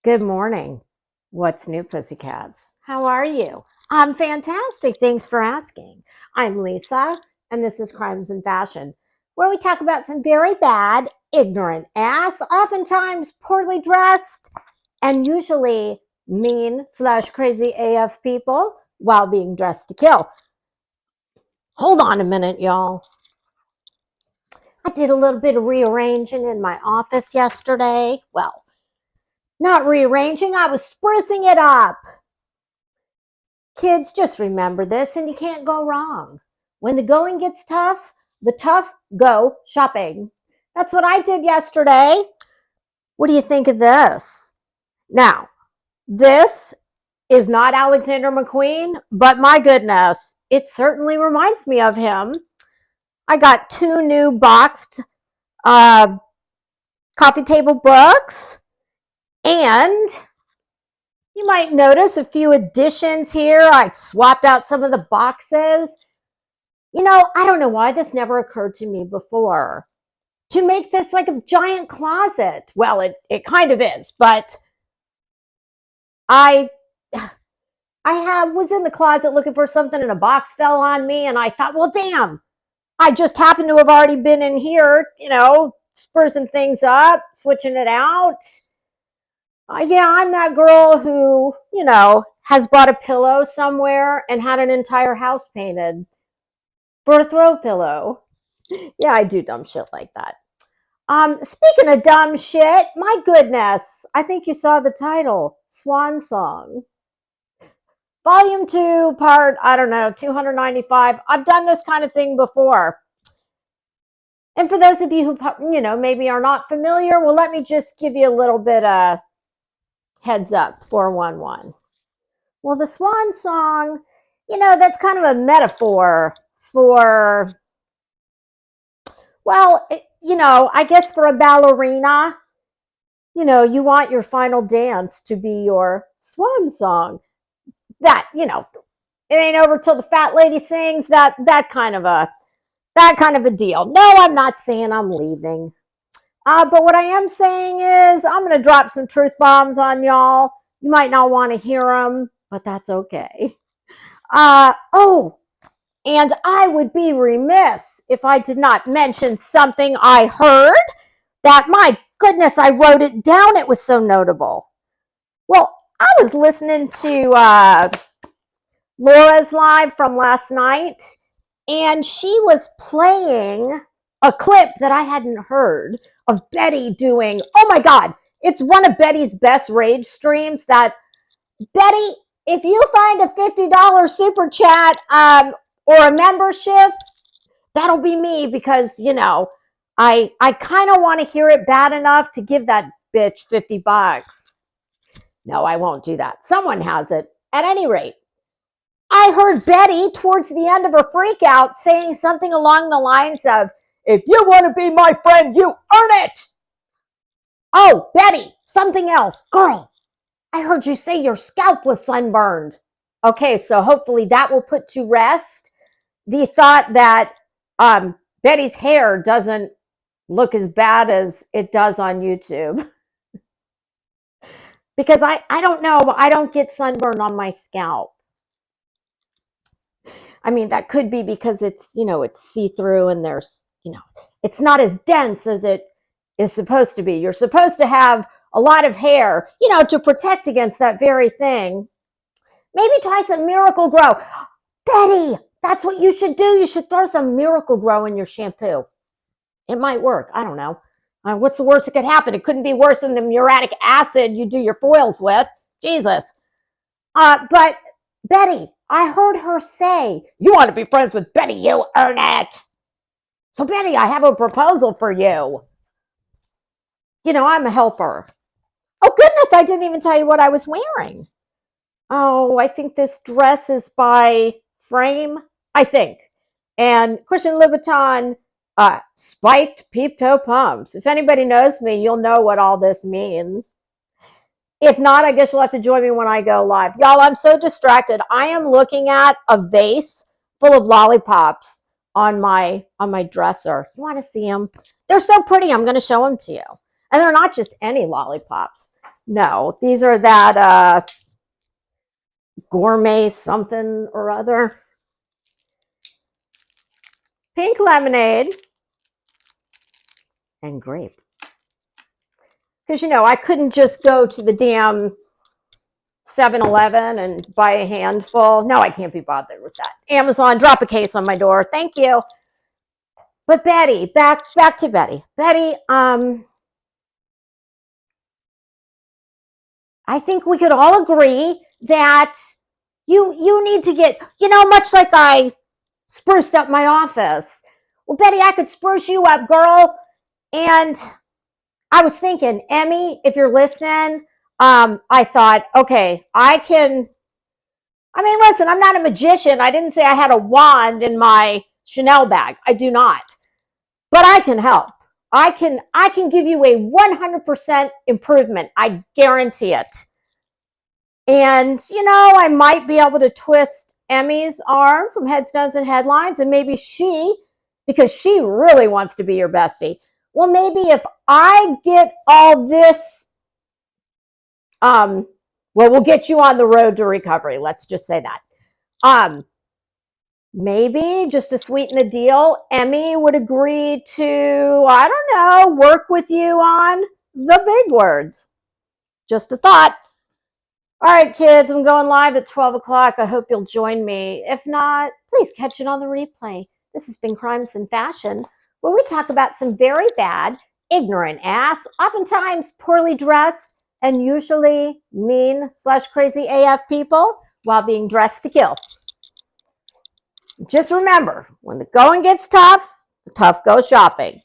Good morning. What's new, pussycats? How are you? I'm fantastic. Thanks for asking. I'm Lisa, and this is Crimes and Fashion, where we talk about some very bad, ignorant ass, oftentimes poorly dressed, and usually mean slash crazy AF people while being dressed to kill. Hold on a minute, y'all. I did a little bit of rearranging in my office yesterday. Well, not rearranging, I was sprucing it up. Kids, just remember this and you can't go wrong. When the going gets tough, the tough go shopping. That's what I did yesterday. What do you think of this? Now, this is not Alexander McQueen, but my goodness, it certainly reminds me of him. I got two new boxed uh, coffee table books, and you might notice a few additions here. I swapped out some of the boxes. I don't know why this never occurred to me before to make this like a giant closet. Well, it kind of is, but I was in the closet looking for something and a box fell on me and I thought, well, damn, I just happened to have already been in here, sprucing things up, switching it out. Yeah, I'm that girl who, has bought a pillow somewhere and had an entire house painted for a throw pillow. Yeah, I do dumb shit like that. Speaking of dumb shit, my goodness, I think you saw the title, Swan Song. Volume 2, part, I don't know, 295. I've done this kind of thing before. And for those of you who, maybe are not familiar, well, let me just give you a little bit of heads up, 411. Well, the Swan Song, that's kind of a metaphor for, well, I guess for a ballerina, you want your final dance to be your swan song. That, it ain't over till the fat lady sings, that kind of a deal. No, I'm not saying I'm leaving. But what I am saying is I'm going to drop some truth bombs on y'all. You might not want to hear them, but that's okay. And I would be remiss if I did not mention something I heard that, my goodness, I wrote it down. It was so notable. Well, I was listening to Laura's live from last night, and she was playing a clip that I hadn't heard of Betty doing. Oh my God, it's one of Betty's best rage streams. That Betty, if you find a $50 super chat or a membership, that'll be me, because I kind of want to hear it bad enough to give that bitch $50. No, I won't do that. Someone has it. At any rate, I heard Betty towards the end of her freak out saying something along the lines of, if you want to be my friend, you earn it. Oh, Betty, something else. Girl, I heard you say your scalp was sunburned. Okay, so hopefully that will put to rest the thought that Betty's hair doesn't look as bad as it does on YouTube. Because I don't know, I don't get sunburn on my scalp. I mean, that could be because it's, it's see-through and there's, it's not as dense as it is supposed to be. You're supposed to have a lot of hair, to protect against that very thing. Maybe try some Miracle Grow. Betty, that's what you should do. You should throw some Miracle Grow in your shampoo. It might work. I don't know. What's the worst that could happen? It couldn't be worse than the muriatic acid you do your foils with. Jesus. But Betty, I heard her say, you want to be friends with Betty, you earn it. So Betty, I have a proposal for you. I'm a helper. Oh goodness, I didn't even tell you what I was wearing. Oh, I think this dress is by Frame, I think. And Christian Louboutin spiked peep toe pumps. If anybody knows me, you'll know what all this means. If not, I guess you'll have to join me when I go live. Y'all, I'm so distracted. I am looking at a vase full of lollipops on my dresser. You want to see them? They're so pretty. I'm going to show them to you. And they're not just any lollipops. No, these are that gourmet something or other. Pink lemonade and grape. Because, you know, I couldn't just go to the damn 7-Eleven and buy a handful. No, I can't be bothered with that. Amazon, drop a case on my door. Thank you. But Betty, back to Betty. Betty, I think we could all agree that you need to get, you know, much like I spruced up my office. Well, Betty, I could spruce you up, girl. And I was thinking, Emmy, if you're listening, I thought, okay, I mean, listen, I'm not a magician. I didn't say I had a wand in my Chanel bag. I do not. But I can help. I can give you a 100% improvement. I guarantee it. And, you know, I might be able to twist Emmy's arm from Headstones and Headlines, and maybe because she really wants to be your bestie. Well, maybe if I get all this, well, we'll get you on the road to recovery. Let's just say that. Maybe just to sweeten the deal, Emmy would agree to, I don't know, work with you on the big words. Just a thought. All right, kids, I'm going live at 12 o'clock. I hope you'll join me. If not, please catch it on the replay. This has been Crimes in Fashion, where we talk about some very bad, ignorant ass, oftentimes poorly dressed, and usually mean/crazy AF people while being dressed to kill. Just remember, when the going gets tough, the tough go shopping.